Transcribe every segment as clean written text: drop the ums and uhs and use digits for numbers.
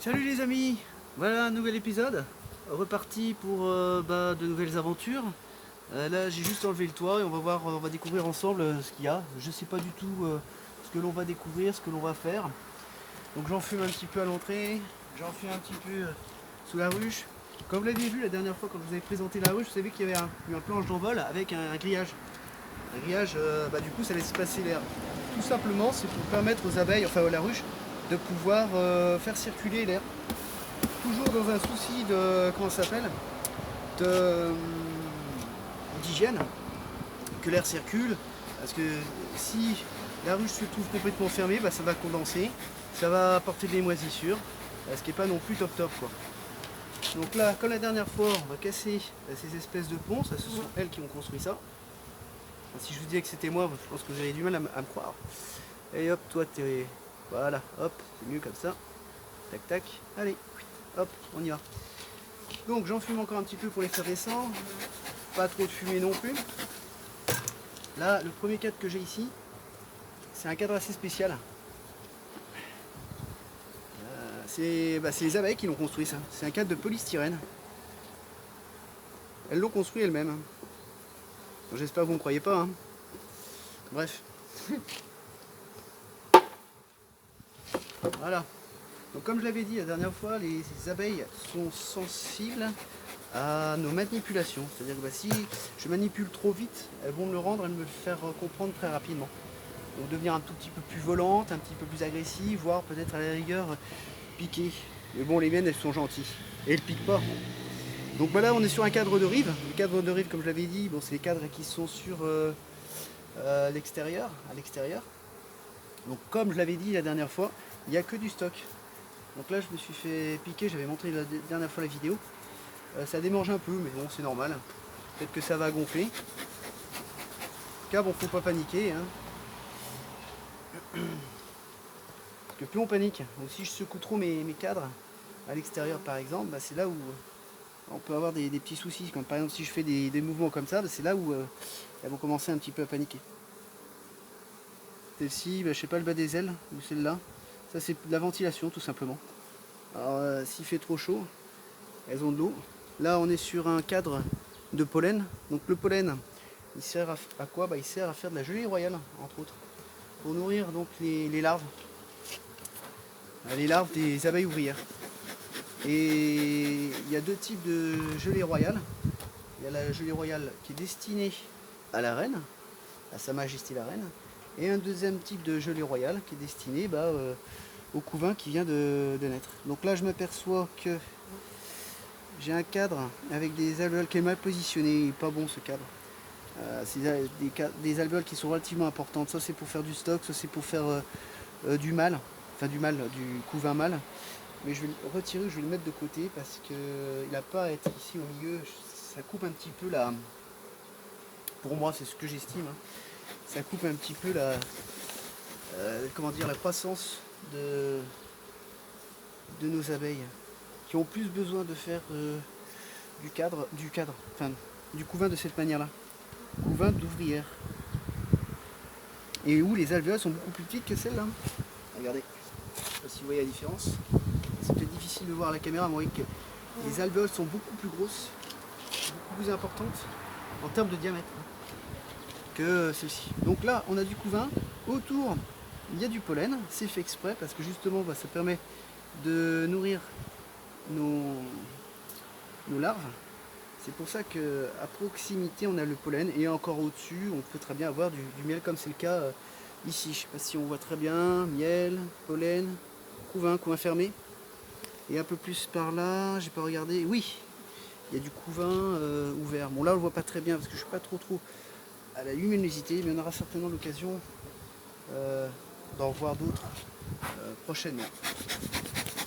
Salut les amis, voilà un nouvel épisode, reparti pour de nouvelles aventures. Là j'ai juste enlevé le toit et on va découvrir ensemble ce qu'il y a. Je sais pas du tout ce que l'on va découvrir, ce que l'on va faire. Donc j'en fume un petit peu à l'entrée, j'en fume un petit peu sous la ruche. Comme vous l'aviez vu la dernière fois quand je vous avais présenté la ruche, vous savez qu'il y avait une planche d'envol avec un grillage. Un grillage, du coup ça laisse passer l'air. Tout simplement c'est pour permettre aux abeilles, enfin à la ruche, de pouvoir faire circuler l'air. Toujours dans un souci de, comment ça s'appelle, d'hygiène, que l'air circule, parce que si la ruche se trouve complètement fermée, ça va condenser, ça va apporter des moisissures, ce qui n'est pas non plus top top quoi. Donc là, comme la dernière fois, on va casser ces espèces de ponts, ça ce sont elles qui ont construit ça. Si je vous disais que c'était moi, je pense que vous avez du mal à me croire. Et hop, toi t'es... Voilà, hop, c'est mieux comme ça. Tac tac, allez, hop, on y va. Donc j'en fume encore un petit peu pour les faire descendre. Pas trop de fumée non plus. Là, le premier cadre que j'ai ici, c'est un cadre assez spécial. C'est les abeilles qui l'ont construit ça. C'est un cadre de polystyrène. Elles l'ont construit elles-mêmes. J'espère que vous ne me croyez pas. Hein. Bref. Voilà. Donc comme je l'avais dit la dernière fois, les abeilles sont sensibles à nos manipulations. C'est-à-dire que si je manipule trop vite, elles vont me le rendre et me le faire comprendre très rapidement. Donc devenir un tout petit peu plus volante, un petit peu plus agressive, voire peut-être à la rigueur piquer. Mais bon, les miennes elles sont gentilles et elles piquent pas. Donc là on est sur un cadre de rive. Le cadre de rive, comme je l'avais dit, bon, c'est les cadres qui sont sur l'extérieur, à l'extérieur. Donc comme je l'avais dit la dernière fois, il n'y a que du stock. Donc là je me suis fait piquer, j'avais montré la dernière fois la vidéo. Ça démange un peu, mais bon c'est normal. Peut-être que ça va gonfler. En tout cas bon, faut pas paniquer. Hein. Parce que plus on panique, donc si je secoue trop mes cadres à l'extérieur par exemple, c'est là où on peut avoir des petits soucis. Comme par exemple si je fais des mouvements comme ça, c'est là où elles vont commencer un petit peu à paniquer. Celle-ci, je sais pas, le bas des ailes, ou celle-là, ça c'est de la ventilation tout simplement. Alors s'il fait trop chaud, elles ont de l'eau. Là on est sur un cadre de pollen, donc le pollen il sert à quoi? Il sert à faire de la gelée royale entre autres, pour nourrir donc les larves. Les larves des abeilles ouvrières. Et il y a deux types de gelée royale. Il y a la gelée royale qui est destinée à la reine, à Sa Majesté la Reine, et un deuxième type de gelée royale qui est destiné au couvain qui vient de naître. Donc là je m'aperçois que j'ai un cadre avec des alvéoles qui est mal positionné, pas bon ce cadre. C'est des alvéoles qui sont relativement importantes, soit c'est pour faire du stock, soit c'est pour faire du mâle, du couvain mâle. Mais je vais le retirer, je vais le mettre de côté parce qu'il n'a pas à être ici au milieu. Ça coupe un petit peu la... Pour moi, c'est ce que j'estime. Hein. Ça coupe un petit peu la... la croissance de nos abeilles. Qui ont plus besoin de faire du couvain de cette manière-là. Couvain d'ouvrière. Et où les alvéoles sont beaucoup plus petites que celles-là. Regardez. Je ne sais pas si vous voyez la différence. C'est peut-être difficile de voir à la caméra, mais que les alvéoles sont beaucoup plus grosses, beaucoup plus importantes en termes de diamètre que celle-ci. Donc là, on a du couvain. Autour, il y a du pollen. C'est fait exprès parce que justement, ça permet de nourrir nos larves. C'est pour ça qu'à proximité, on a le pollen. Et encore au-dessus, on peut très bien avoir du miel, comme c'est le cas ici. Je ne sais pas si on voit très bien. Miel, pollen, couvain fermé. Et un peu plus par là, j'ai pas regardé. Oui, il y a du couvain ouvert. Bon là on le voit pas très bien parce que je suis pas trop à la luminosité, mais on aura certainement l'occasion d'en voir d'autres prochainement.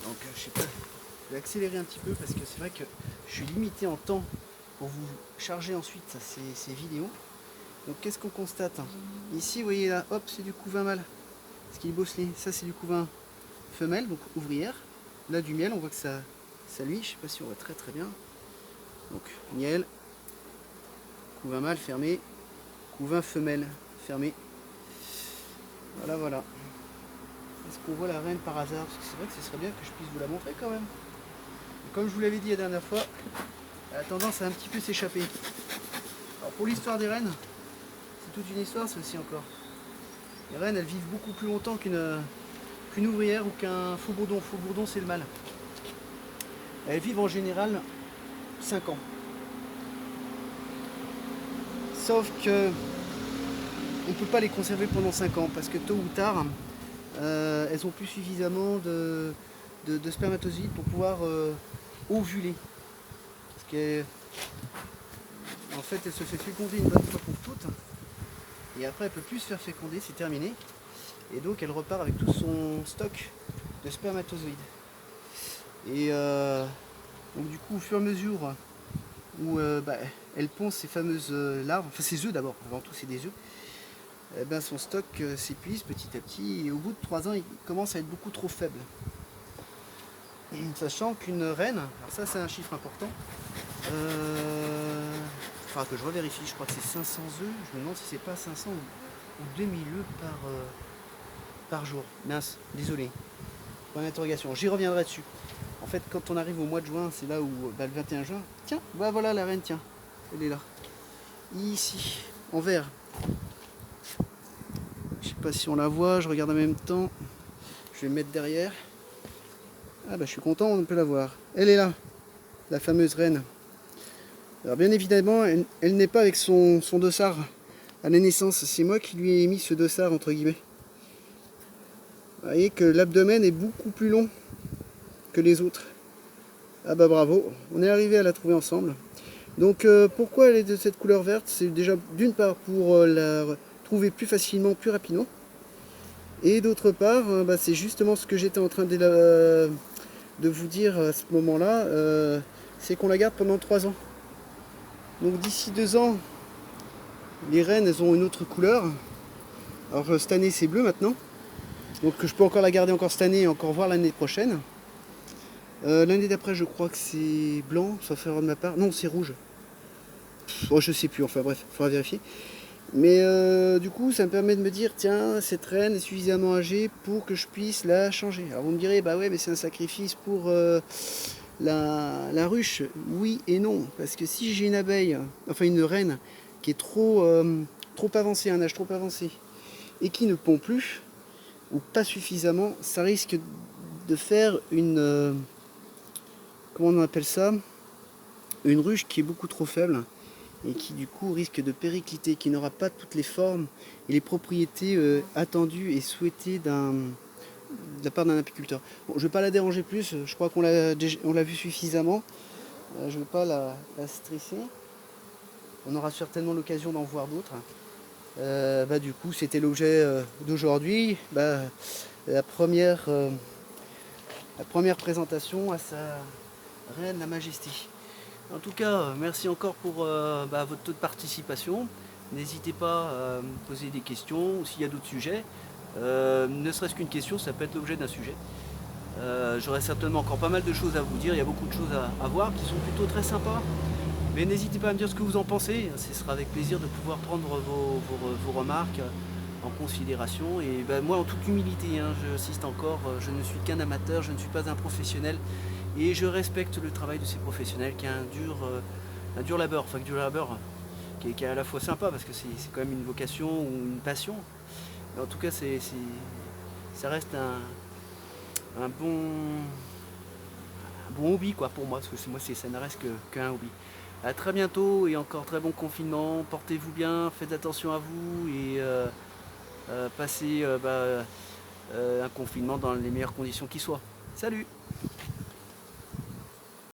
Donc je sais pas, je vais accélérer un petit peu parce que c'est vrai que je suis limité en temps pour vous charger ensuite ces vidéos. Donc qu'est-ce qu'on constate? Ici vous voyez là, hop, c'est du couvain mâle, ce qui est bosselé. Ça c'est du couvain femelle, donc ouvrière. Là du miel, on voit que ça luit, je sais pas si on voit très très bien. Donc miel, couvain mâle fermé, couvain femelle fermé. Voilà. Est-ce qu'on voit la reine par hasard? Parce que c'est vrai que ce serait bien que je puisse vous la montrer quand même. Et comme je vous l'avais dit la dernière fois, elle a tendance à un petit peu s'échapper. Alors pour l'histoire des rennes, c'est toute une histoire ça aussi encore. Les rennes elles vivent beaucoup plus longtemps qu'une ouvrière ou qu'un faux bourdon. Faux bourdon c'est le mâle. Elles vivent en général 5 ans. Sauf que on ne peut pas les conserver pendant 5 ans parce que tôt ou tard, elles ont plus suffisamment de spermatozoïdes pour pouvoir ovuler. Parce qu'en fait, elle se fait féconder une bonne fois pour toutes. Et après, elle ne peut plus se faire féconder, c'est terminé. Et donc, elle repart avec tout son stock de spermatozoïdes. Et donc, du coup, au fur et à mesure où elle pond ses fameuses larves, enfin ses œufs d'abord, avant tout, c'est des œufs. Eh ben, son stock s'épuise petit à petit et au bout de 3 ans il commence à être beaucoup trop faible. Sachant qu'une reine, alors ça c'est un chiffre important, il faudra que je revérifie, je crois que c'est 500 œufs, je me demande si c'est pas 500 ou 2000 œufs par jour. Mince, désolé, point d'interrogation, j'y reviendrai dessus. En fait quand on arrive au mois de juin, c'est là où le 21 juin, tiens, voilà la reine, tiens, elle est là, ici, en vert. Je sais pas si on la voit, je regarde en même temps. Je vais me mettre derrière. Ah bah je suis content, on peut la voir. Elle est là, la fameuse reine. Alors bien évidemment, elle n'est pas avec son dossard à la naissance. C'est moi qui lui ai mis ce dossard entre guillemets. Vous voyez que l'abdomen est beaucoup plus long que les autres. Ah bah bravo, on est arrivé à la trouver ensemble. Donc pourquoi elle est de cette couleur verte? C'est déjà d'une part pour la trouver plus facilement, plus rapidement. Et d'autre part, c'est justement ce que j'étais en train de vous dire à ce moment-là, c'est qu'on la garde pendant 3 ans. Donc d'ici 2 ans, les rennes elles ont une autre couleur. Alors cette année c'est bleu maintenant. Donc je peux encore la garder encore cette année et encore voir l'année prochaine. L'année d'après je crois que c'est blanc, sauf erreur de ma part. Non c'est rouge. Oh, je sais plus, enfin bref, il faudra vérifier. Mais du coup, ça me permet de me dire, tiens, cette reine est suffisamment âgée pour que je puisse la changer. Alors vous me direz, bah ouais, mais c'est un sacrifice pour la ruche. Oui et non, parce que si j'ai une abeille, enfin une reine, qui est trop avancée, un âge trop avancé, et qui ne pond plus, ou pas suffisamment, ça risque de faire une... comment on appelle ça? Une ruche qui est beaucoup trop faible. Et qui du coup risque de péricliter, qui n'aura pas toutes les formes et les propriétés attendues et souhaitées de la part d'un apiculteur. Bon, je ne vais pas la déranger plus, je crois qu'on l'a vu suffisamment. Je ne veux pas la stresser. On aura certainement l'occasion d'en voir d'autres. Du coup, c'était l'objet d'aujourd'hui. La première présentation à sa reine, la Majesté. En tout cas, merci encore pour votre taux de participation. N'hésitez pas à me poser des questions ou s'il y a d'autres sujets. Ne serait-ce qu'une question, ça peut être l'objet d'un sujet. J'aurai certainement encore pas mal de choses à vous dire. Il y a beaucoup de choses à voir qui sont plutôt très sympas. Mais n'hésitez pas à me dire ce que vous en pensez. Ce sera avec plaisir de pouvoir prendre vos remarques en considération. Et moi, en toute humilité, j'insiste encore, je ne suis qu'un amateur, je ne suis pas un professionnel. Et je respecte le travail de ces professionnels qui a un dur labeur, qui est à la fois sympa parce que c'est quand même une vocation ou une passion. Mais en tout cas, ça reste un bon hobby quoi, pour moi, parce que ça ne reste qu'un hobby. À très bientôt et encore très bon confinement. Portez-vous bien, faites attention à vous et passez un confinement dans les meilleures conditions qui soient. Salut!